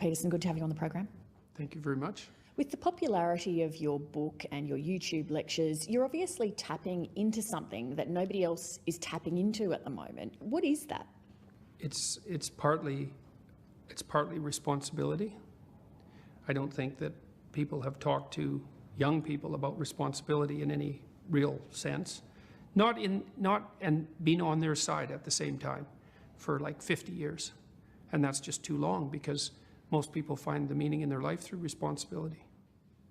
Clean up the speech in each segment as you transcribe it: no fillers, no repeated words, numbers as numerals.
Peterson, good to have you on the program. Thank you very much. With the popularity of your book and your YouTube lectures, you're obviously tapping into something that nobody else is tapping into at the moment. What is that? It's partly responsibility. I don't think that people have talked to young people about responsibility in any real sense. And being on their side at the same time for like 50 years. And that's just too long, because most people find the meaning in their life through responsibility.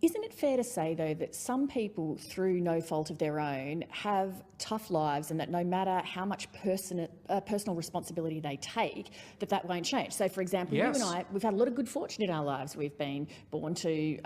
Isn't it fair to say, though, that some people, through no fault of their own, have tough lives, and that no matter how much personal responsibility they take, that won't change? So, for example, Yes. You and I, we've had a lot of good fortune in our lives. We've been born to,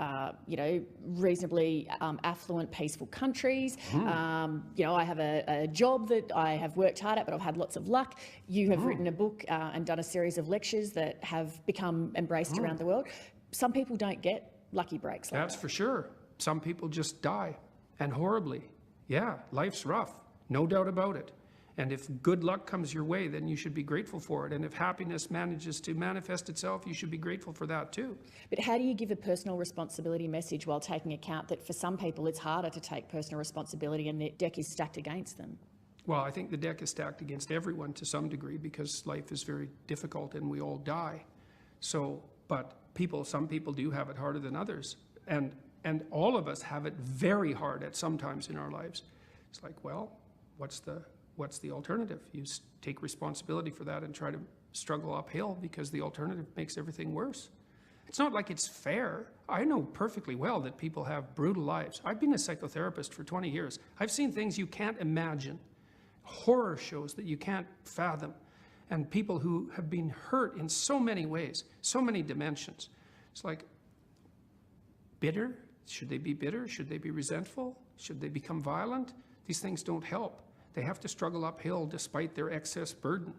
reasonably affluent, peaceful countries. I have a job that I have worked hard at, but I've had lots of luck. You have written a book and done a series of lectures that have become embraced around the world. Some people don't get lucky breaks like That's for sure. Some people just die, and horribly. Yeah, life's rough, no doubt about it. And if good luck comes your way, then you should be grateful for it. And if happiness manages to manifest itself, you should be grateful for that too. But how do you give a personal responsibility message while taking account that for some people it's harder to take personal responsibility and the deck is stacked against them? Well, I think the deck is stacked against everyone to some degree, because life is very difficult and we all die. But some people do have it harder than others. And all of us have it very hard at some times in our lives. It's like, well, what's the alternative? You take responsibility for that and try to struggle uphill, because the alternative makes everything worse. It's not like it's fair. I know perfectly well that people have brutal lives. I've been a psychotherapist for 20 years. I've seen things you can't imagine, horror shows that you can't fathom, and people who have been hurt in so many ways, so many dimensions. It's like, bitter? Should they be bitter? Should they be resentful? Should they become violent? These things don't help. They have to struggle uphill despite their excess burden.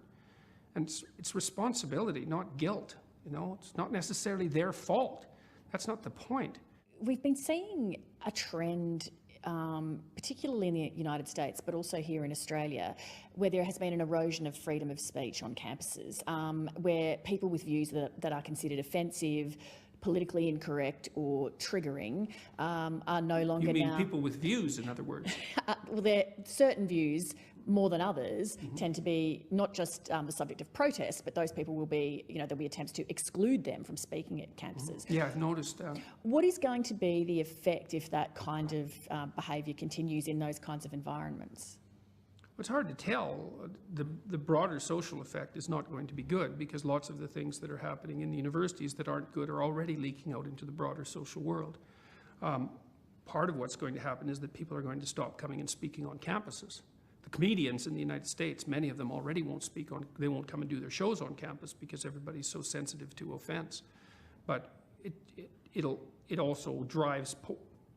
And it's responsibility, not guilt. It's not necessarily their fault. That's not the point. We've been seeing a trend, particularly in the United States, but also here in Australia, where there has been an erosion of freedom of speech on campuses, where people with views that are considered offensive, politically incorrect or triggering are no longer You mean now... people with views, in other words? Well, certain views, more than others, tend to be not just the subject of protest, but those people will be, there'll be attempts to exclude them from speaking at campuses. Yeah, I've noticed. What is going to be the effect if that kind of behaviour continues in those kinds of environments? It's hard to tell. The broader social effect is not going to be good, because lots of the things that are happening in the universities that aren't good are already leaking out into the broader social world. Part of what's going to happen is that people are going to stop coming and speaking on campuses. The comedians in the United States, many of them already they won't come and do their shows on campus because everybody's so sensitive to offense. But it also drives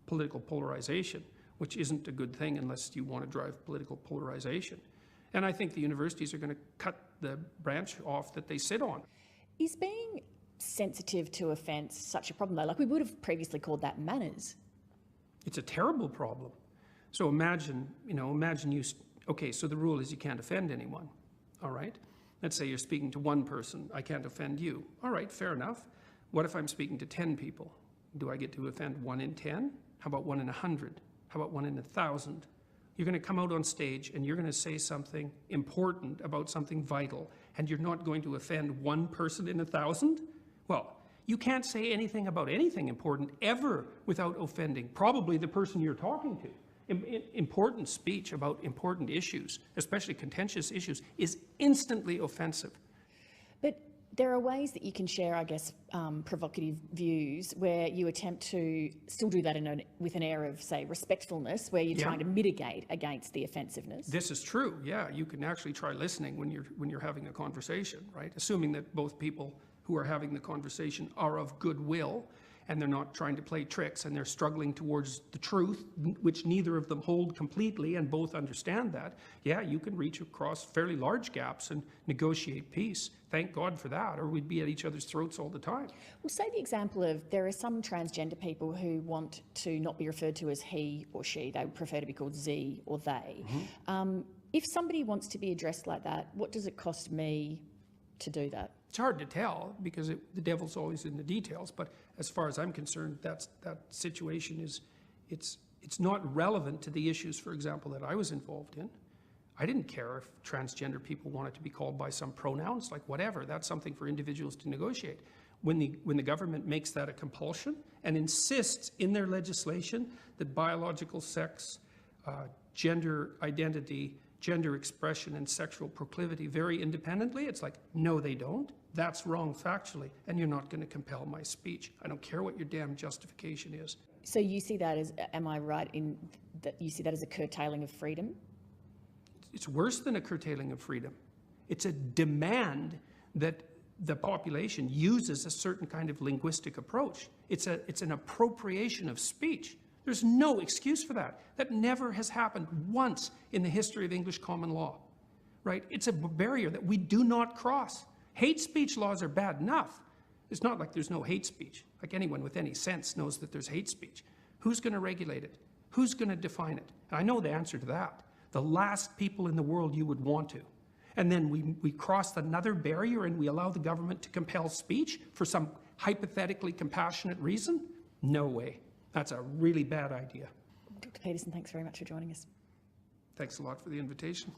political polarization, which isn't a good thing unless you want to drive political polarization. And I think the universities are going to cut the branch off that they sit on. Is being sensitive to offence such a problem, though? Like, we would have previously called that manners. It's a terrible problem. So imagine okay, so the rule is you can't offend anyone, all right? Let's say you're speaking to one person, I can't offend you. All right, fair enough. What if I'm speaking to 10 people? Do I get to offend 1 in 10? How about 1 in 100? How about 1 in 1,000? You're going to come out on stage and you're going to say something important about something vital, and you're not going to offend 1 person in 1,000? Well, you can't say anything about anything important ever without offending probably the person you're talking to. Important speech about important issues, especially contentious issues, is instantly offensive. But there are ways that you can share, I guess, provocative views where you attempt to still do that with an air of, say, respectfulness, where you're trying to mitigate against the offensiveness. This is true, yeah. You can actually try listening when you're having a conversation, right? Assuming that both people who are having the conversation are of goodwill, and they're not trying to play tricks, and they're struggling towards the truth, which neither of them hold completely, and both understand that. Yeah, you can reach across fairly large gaps and negotiate peace. Thank God for that, or we'd be at each other's throats all the time. Well, say the example of, there are some transgender people who want to not be referred to as he or she. They would prefer to be called Z or they. If somebody wants to be addressed like that, what does it cost me to do that? It's hard to tell because the devil's always in the details. But as far as I'm concerned, that situation is, it's not relevant to the issues, for example, that I was involved in. I didn't care if transgender people wanted to be called by some pronouns, like whatever. That's something for individuals to negotiate. When the government makes that a compulsion and insists in their legislation that biological sex, gender identity, gender expression, and sexual proclivity vary independently, it's like, no, they don't. That's wrong factually, and you're not going to compel my speech. I don't care what your damn justification is. So you see that as, am I right in that you see that as a curtailing of freedom? It's worse than a curtailing of freedom. It's a demand that the population uses a certain kind of linguistic approach. It's an appropriation of speech. There's no excuse for that. That never has happened once in the history of English common law, right? It's a barrier that we do not cross. Hate speech laws are bad enough. It's not like there's no hate speech. Like anyone with any sense knows that there's hate speech. Who's going to regulate it? Who's going to define it? And I know the answer to that. The last people in the world you would want to. And then we cross another barrier and we allow the government to compel speech for some hypothetically compassionate reason? No way. That's a really bad idea. Dr. Peterson, thanks very much for joining us. Thanks a lot for the invitation.